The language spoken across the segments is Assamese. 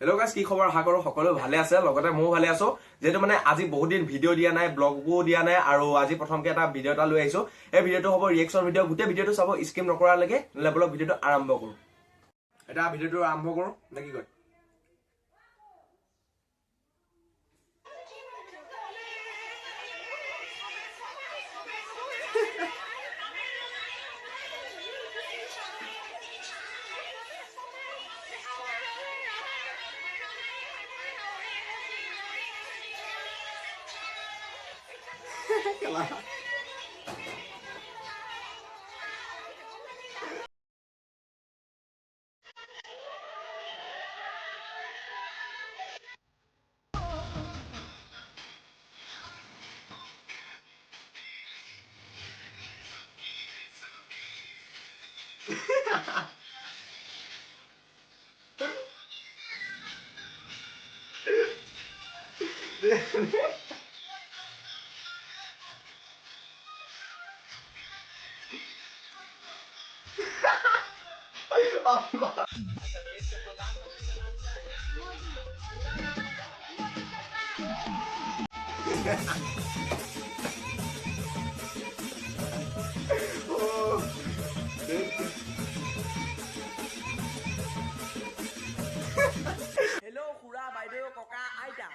হেল্ল' গাইজ, কি খবৰ? আশা কৰো সকলো ভালে আছে, লগতে ময়ো ভালে আছো। যেহেতু মানে আজি বহুত দিন ভিডিঅ' দিয়া নাই, ব্লগো দিয়া নাই, আৰু আজি প্ৰথমকে এটা ভিডিঅ' এটা লৈ আহিছো। এই ভিডিঅ'টো হ'ব ৰিয়েকশ্যন ভিডিঅ'। গোটেই ভিডিঅ'টো চাব, স্কিপ নকৰালৈকে। বলক ভিডিঅ'টো আৰম্ভ কৰো। এতিয়া ভিডিঅ'টো আৰম্ভ কৰো নে কি কয়? হেল্ল' খুৰা, বাইদেউ, ককা, আইতা।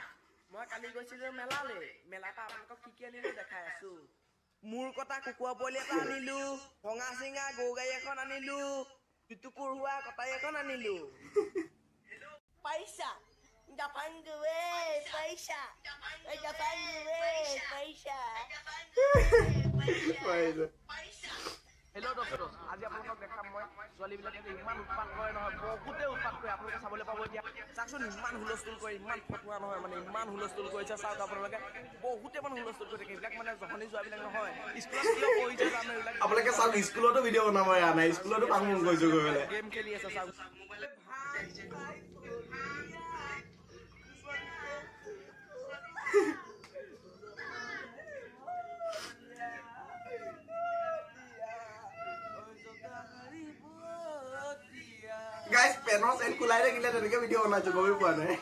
মই কালি গৈছিলো মেলালৈ। মেলাৰ পৰা আপোনালোকক কি কি আনিলো দেখাই আছো। মূৰ কটা কুকুৰা পোৱালি এটা আনিলো, ভঙা চিঙা গৰু গাড়ী এখন আনিলো, টুটুকুৰ হোৱা কটাৰী এখন আনিলো। পইচা জাপান গৈ পইচা জাপান গৈ পইচা। হেল্ল' দোস্ত, আজি আপোনালোকক দেখাম মই ছোৱালীবিলাকে যে ইমান উৎপাত কৰে নহয়, বহুতে উৎপাত কৰে। আপোনালোকে চাবলৈ পাব। এতিয়া চাওকচোন, ইমান হুলস্থুল কৰে, ইমান ফটোৱা নহয় মানে, ইমান হুলস্থুল কৰিছে। চাওক আপোনালোকে, বহুতে মানে হুলস্থুল কৰি থাকে। এইবিলাক মানে জহনি যোৱাবিলাক নহয়। স্কুলত কিয় পঢ়িছে জানো এইবিলাক? আপোনালোকে চাওক, স্কুলতো ভিডিঅ' বনাব এৰা নাই, স্কুলতো কাম কৰিছো গৈ পেলাই। গেম খেলি আছে চাওক। গাইজ, পেনৰ চেন খোলাই থাকিলে তেনেকে ভিডিঅ' বনাইছো, গমেই পোৱা নাই।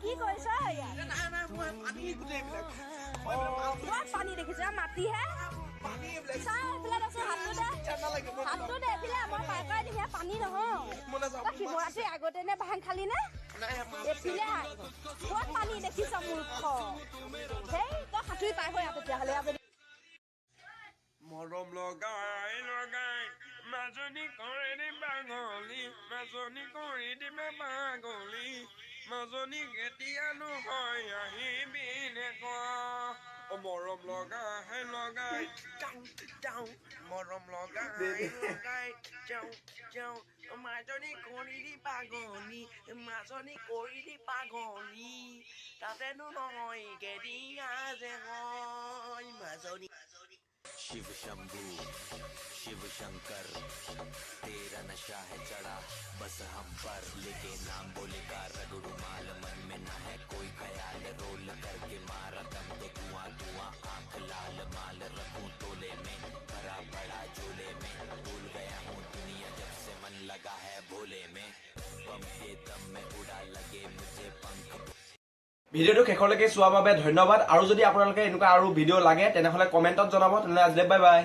কি কৰিছ পানী দেখিছ? মাটিহে হাতটো দে এইফালে, মই পাই পাই দিম। পানী নহয়, তই শিৱৰাত্ৰি আগতে নে ভাং খালি নে? এইফালে ক'ত পানী দেখিছ মূৰ্খ? সেই তই সাঁতুৰি পাই হৈ তেতিয়াহ'লে। মৰম লগাই লগাই মাজনী কৰি দিবা গলি, মাজনী কৰি দিবা পাগলি, মাজনী কেতিয়ানো হয় আহিবি নেক। মৰম লগাই লগাই যাওঁ যাওঁ, মৰম লগাই লগাই যাওঁ যাওঁ, মাজনী কৰি দি পাগলি, মাজনী কৰি দি পাগলি, তাতেনো নহয় কেতিয়া যে হয় মাজনী। शिव शंभू शिव शंकर तेरा नशा है चढ़ा बस हम पर, लेके नाम बोले का रगड़ू माल, मन में ना है कोई ख्याल, रोल करके मारा दम तो धुआं धुआं, आंख लाल माल रखूं तोले में, भरा बड़ा झोले में, भूल गया हूँ दुनिया जब से मन लगा है भोले में, बम के दम में उड़ा लगे मुझे पंख। ভিডিঅ'টো শেষলৈকে চোৱাৰ বাবে ধন্যবাদ। আৰু যদি আপোনালোকে এনেকুৱা আৰু ভিডিঅ' লাগে তেনেহ'লে কমেণ্টত জনাব। তেনেহ'লে আজিলৈ বাই বাই।